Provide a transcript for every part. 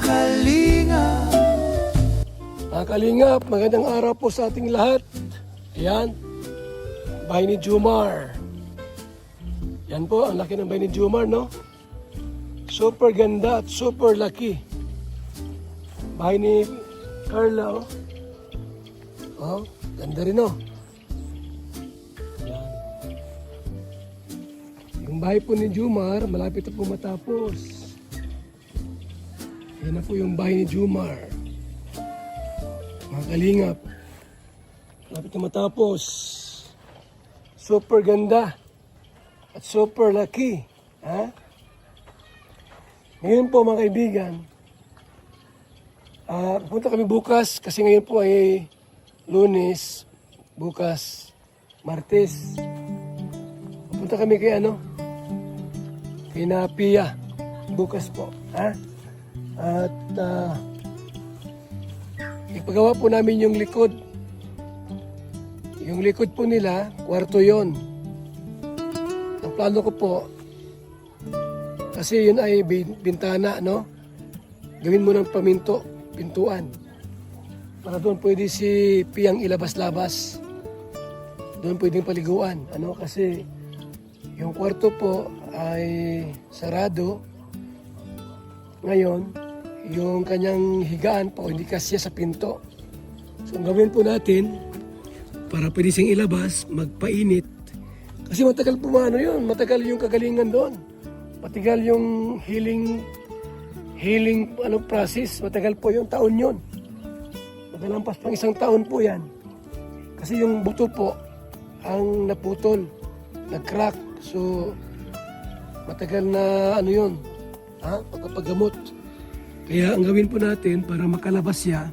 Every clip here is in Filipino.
Kalingap. Mga Kalingap, magandang araw po sa ating lahat. Ayan, bahay ni Jomar. Yan po, ang laki ng bahay ni Jomar, no? Super ganda at super laki. Bahay ni Carla, oh. Oh, ganda rin, oh. Yan. Yung bahay po ni Jomar, malapit na po matapos. Yan na po yung bahay ni Jomar. Mga Kalingap, malapit na matapos. Super ganda at super laki. Ha? Ngayon po mga kaibigan, pupunta kami bukas kasi ngayon po ay Lunes, bukas Martes. Pupunta kami kay kay Napia bukas po. Ha? At ipagawa po namin yung likod. Yung likod po nila, kwarto yon. Ang plano ko po, kasi yun ay bintana, no? Gawin mo ng pintuan. Para doon pwede si Piyang ilabas-labas. Doon pwedeng paliguan. Kasi yung kwarto po ay sarado. Ngayon, yung kanyang higaan po, hindi kasya sa pinto. So, ang gawin po natin, para pwede siyang ilabas, magpainit. Kasi matagal po yun, matagal yung kagalingan doon. Matagal yung healing process, matagal po yung taon yun. Magalampas pang 1 taon po yan. Kasi yung buto po, ang naputol, nag-crack. So, matagal na yun, pagpapagamot. Kaya ang gawin po natin para makalabas siya,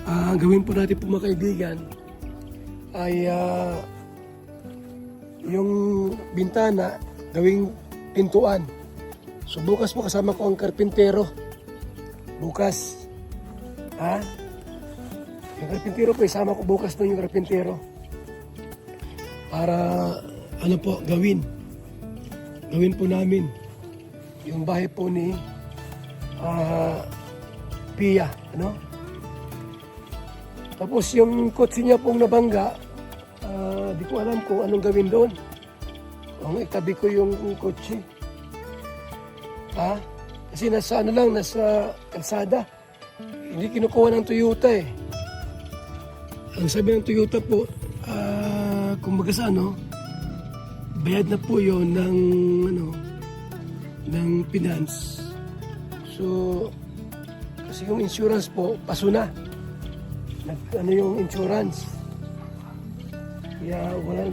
ang gawin po natin po mga kaibigan ay yung bintana gawing pintuan. So bukas po kasama ko ang karpintero. Bukas. Yung karpintero po, isama ko bukas doon yung karpintero. Para gawin. Gawin po namin yung bahay po ni Pia, Tapos yung kotse niya pong nabangga, di ko alam kung anong gawin doon. Kung itabi ko yung kotse. Kasi nasa nasa kalsada. Hindi kinukuha ng Toyota eh. Ang sabi ng Toyota po, kumbaga sa bayad na po yon ng finance. So, kasi yung insurance po, paso na. Yung insurance. Kaya walang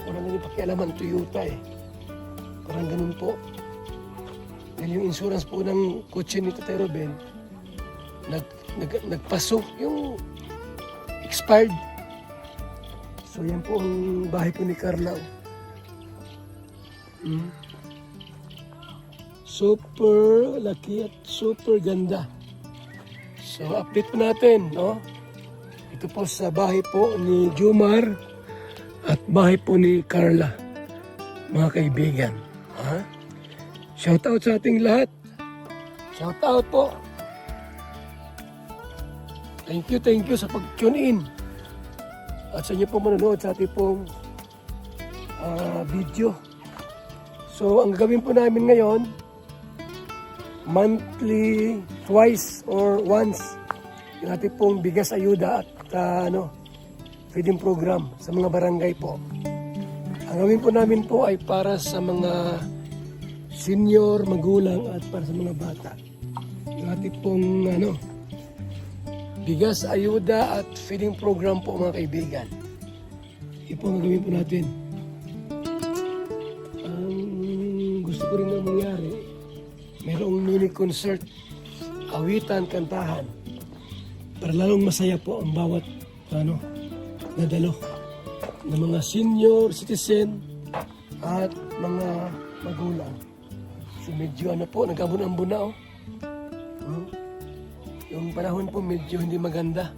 yung pakialaman Toyota eh. Parang ganun po. Dahil yung insurance po ng kotse ni Tatay Ruben, nagpaso yung expired. So yan po ang bahay po ni Carla. Super laki at super ganda. So update po natin, no? Ito po sa bahay po ni Jomar at bahay po ni Carla, mga kaibigan. Shout out sa ating lahat. Shout out po. Thank you sa pag-tune in. At sa inyo po manonood sa ating pong video. So ang gagawin po namin ngayon, monthly, twice or once, yung ating pong bigas ayuda at feeding program sa mga barangay po. Ang gawin po namin po ay para sa mga senior, magulang at para sa mga bata. Yung ating pong bigas ayuda at feeding program po mga kaibigan. Ito po ang gawin po natin. Ang gusto ko rin na mangyari, mayroong mini concert, awitan, kantahan, para lalong masaya po ang bawat nadalo ng mga senior citizen at mga magulang. So medyo nag-ambon-ambon na Yung panahon po medyo hindi maganda.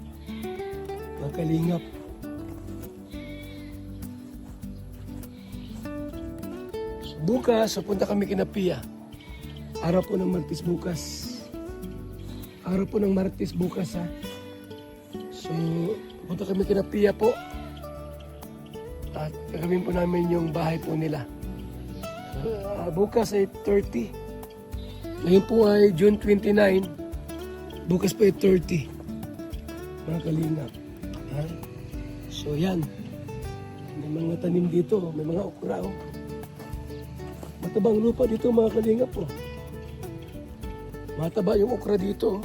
Mga Kalingap. So, bukas, punta kami kina Pia. Araw po ng Martes bukas. araw po ng Martes bukas ha. So, punta kami kina Pia po. At gagawin po namin yung bahay po nila. Bukas ay 30. Ngayon po ay June 29. Bukas po ay 30. Mga kalingap. Ha? So yan. May mga tanim dito. May mga okra. Oh. Matabang lupa dito mga kalingap po. Mataba yung okra dito.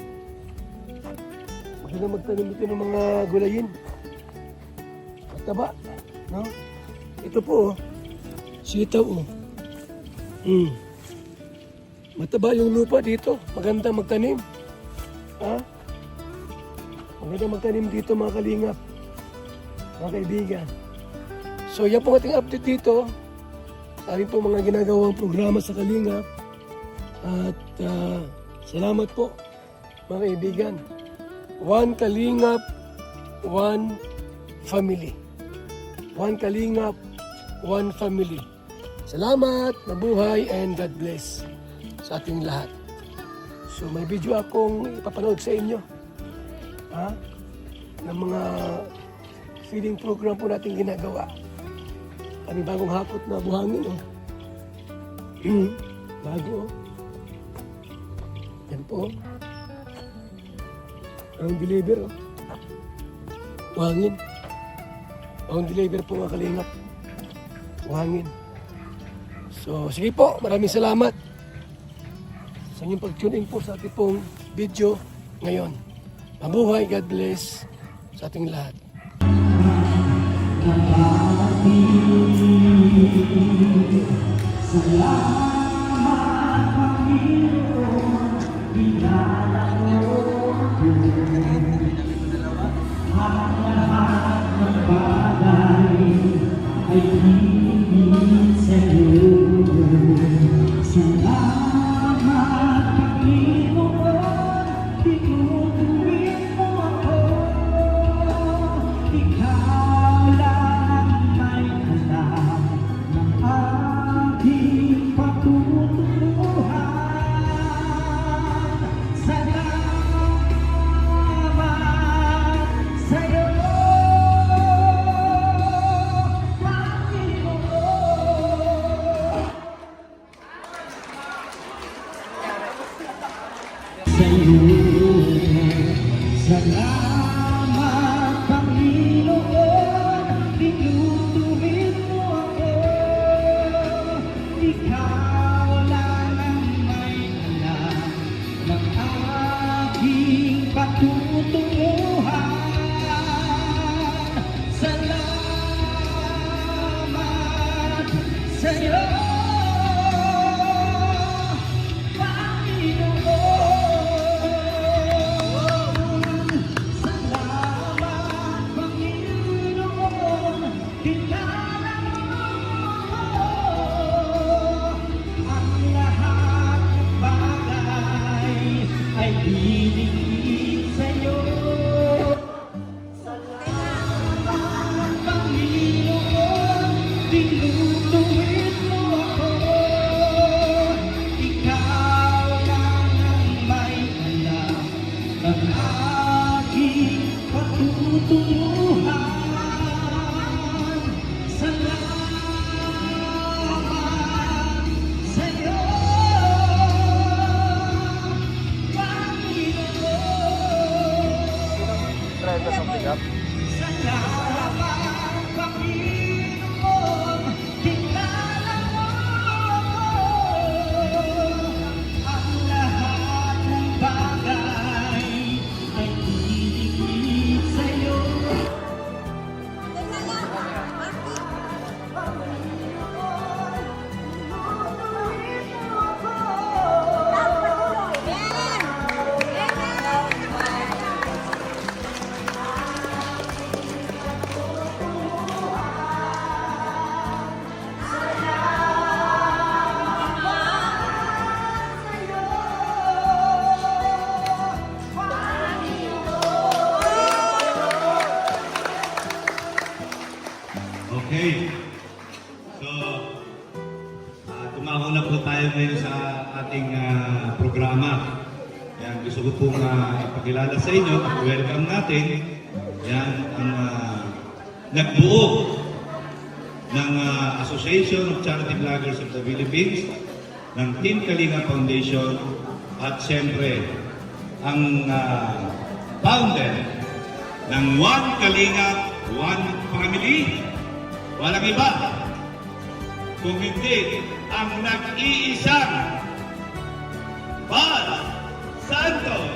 Maganda magtanim dito ng mga gulayin. Mataba. No? Ito po. Sitaw. Mataba yung lupa dito. Maganda magtanim. Ha? Maganda magtanim dito mga kalingap. Mga kaibigan. So yan po ating update dito. Sa ating po mga ginagawang programa sa kalingap. At salamat po mga kaibigan. One kalingap, one family. One kalingap, one family. Salamat, mabuhay, and God bless sa ating lahat. So may video akong ipapanood sa inyo. Ha? Ng mga feeding program po natin ginagawa. Kami bagong hakot na buhangin. Oh. Bago. Oh. Yan po. Ang deliver. Oh. Buhangin. Ang deliver po mga kalingap. Buhangin. So, sige po, maraming salamat sa inyong pag-tune in po sa ating pong video ngayon. Mabuhay, God bless sa ating lahat. Salamat, Panginoon, tinutuwid mo ako. Ikaw lang ang may alam ng aking patutunguhan. Salamat sa'yo, Okay. So, tumako na po tayo ngayon sa ating programa. Yan, gusto ko pong ipakilala sa inyo at welcome natin. Yan ang nagbuo ng Association of Charity Vloggers of the Philippines, ng Team Kalinga Foundation, at siyempre ang founder ng One Kalinga, One Family. Walang iba kung hindi ang nag-iisang Bal Santos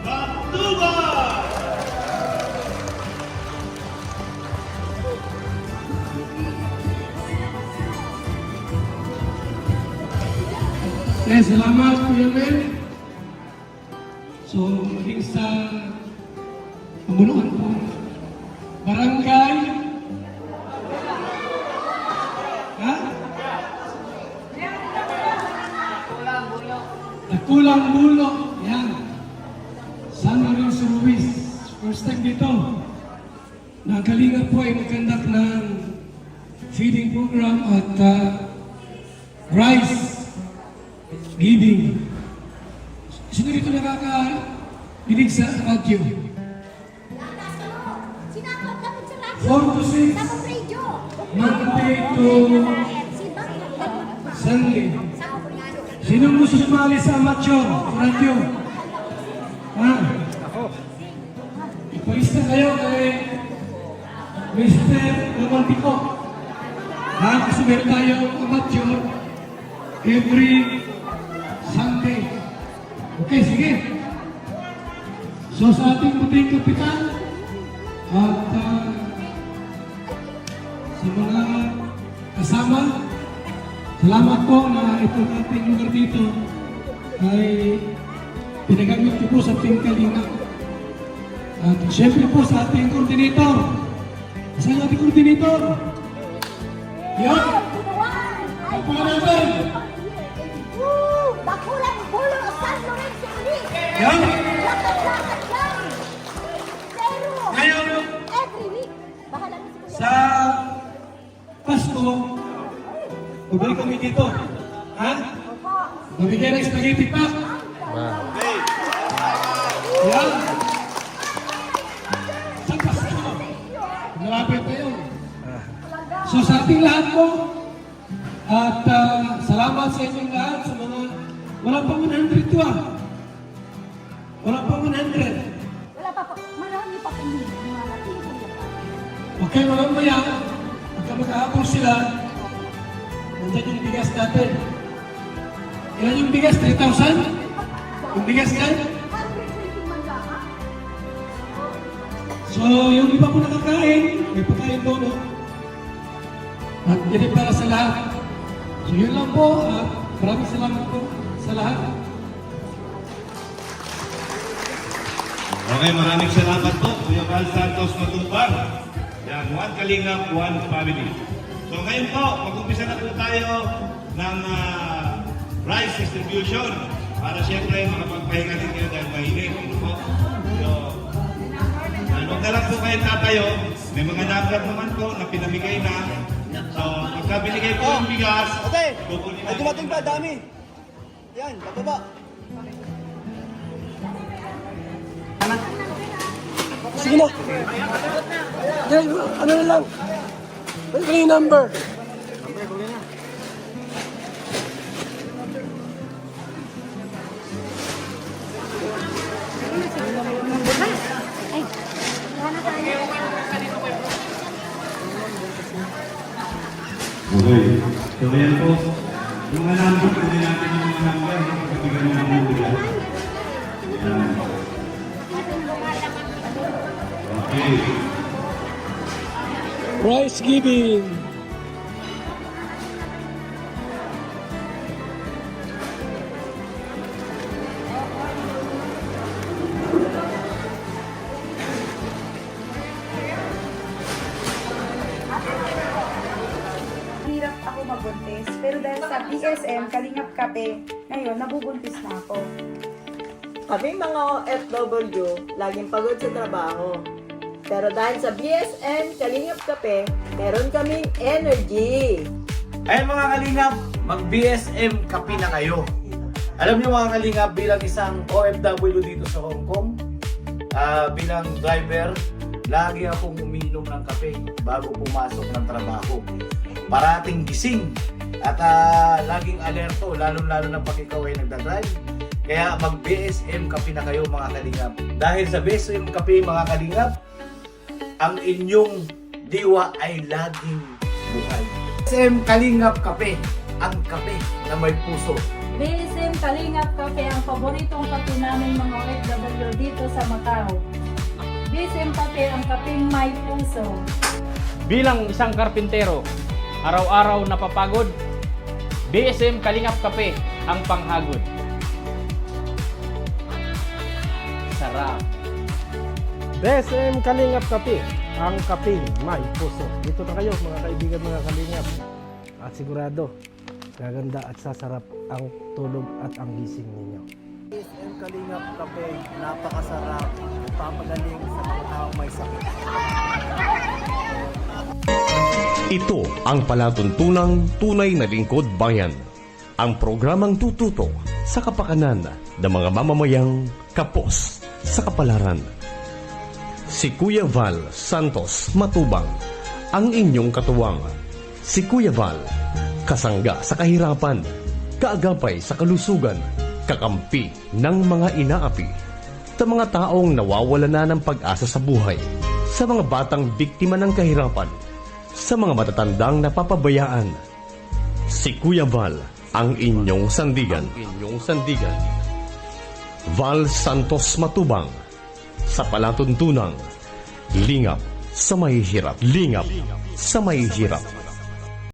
Matubang! Salamat, Kuya Mel. So, maging sa pamunuan po, barangay, Nagkulang Bulo, yan. San Lorenzo Ruiz, first time dito. Nakalinga po ay magkandak ng feeding program at rice giving. Sino dito nakakabinig sa radyo? 4 to 6, Monday to Sunday. Sinong gusto sumali sa amateur radyo? Ha? Ako. Ipalista kayo kay Mr. Romantico. Ha? Kasi meron tayong amateur every Sunday. Okay, sige. So sa ating puting kapitan at sa mga kasama, salamat po na itong ating lugar dito ay pinagamit ko po sa Team Kalinga. At siyempre po sa ating coordinator. Saan ating coordinator? Yan! Ang pangalan natin! Bakulang Bulo, San Lorenzo Ruiz! Yan! Lakad-lakad lang! Pero, Ngayon, every week, bahala na si Kuya. sa Pasko, magbalik kami dito. Ha? Mabigyan ng spaghetti pack. Yan. Sa Pasko. Malapit na yun. So sa ating lahat po, at salamat sa inyong lahat sa mga wala pang 100 to Wala pang 100. Wala pa po, marami pa po hindi. Okay, mamaya, pagka magkahapon sila, nandiyan yung bigas natin. Ilan yung bigas? 3,000? Yung bigas yan? 120 man lang, ha? So, yung iba po nakakain, may pagkain doon, no? At yan para sa lahat. So, yun lang po. Maraming salamat po sa lahat. Okay, maraming salamat po, Kuya Bal Santos Matubang. Yan, One Kalinga, One Family. So ngayon po, mag-umpisa na po tayo ng rice distribution para siyempre makapagpahinga din kayo dahil mahilig. Ano po? So, huwag na lang po kayo tatayo. May mga number naman po na pinamigay na. So, pagka binigay po yung bigas, Ate, kukunin may dumating pa, dami. Yan, bababa. Sige na. Yan, ano na lang. Ano yung number? Ay, wala na tayo. Okay. So ayan po. Yung mga number, pwede natin yung mga number. Kapitigan mo ng bigas. Ayan. Okay. Rice giving. Hirap ako mabuntis, pero dahil sa BSM, Kalingap Kape, ngayon nabubuntis na ako. Kami mga OFW, laging pagod sa trabaho. Pero dahil sa BSM Kalingap Kape, meron kaming energy. Ayun mga kalingap, mag-BSM kape na kayo. Alam niyo mga kalingap, bilang isang OFW dito sa Hong Kong, bilang driver, lagi akong umiinom ng kape bago pumasok ng trabaho. Parating gising at laging alerto, lalo-lalo na pag ikaw ay nagdadrive. Kaya mag-BSM kape na kayo mga kalingap. Dahil sa BSM kape mga kalingap, ang inyong diwa ay laging buhay. BSM Kalingap Kape, ang kape na may puso. BSM Kalingap Kape ang paboritong kape namin mga OFW dito sa Macau. BSM Kape ang kapeng may puso. Bilang isang karpintero, araw-araw napapagod, BSM Kalingap Kape ang panghagod. Sarap. BSM Kalingap Kape, ang kapeng may puso. Dito na kayo mga kaibigan, mga kalingap. At sigurado, gaganda at sasarap ang tulog at ang gising ninyo. BSM Kalingap Kape, napakasarap. Papagaling sa mga taong may sakit. Ito ang palatuntunang tunay na lingkod bayan. Ang programang tututok sa kapakanan ng mga mamamayang kapos sa kapalaran. Si Kuya Val Santos Matubang, ang inyong katuwang. Si Kuya Val, kasangga sa kahirapan, kaagapay sa kalusugan, kakampi ng mga inaapi, sa mga taong nawawala na ng pag-asa sa buhay, sa mga batang biktima ng kahirapan, sa mga matatandang napapabayaan. Si Kuya Val, ang inyong sandigan. Val Santos Matubang, sa palatuntunang lingap sa mahihirap.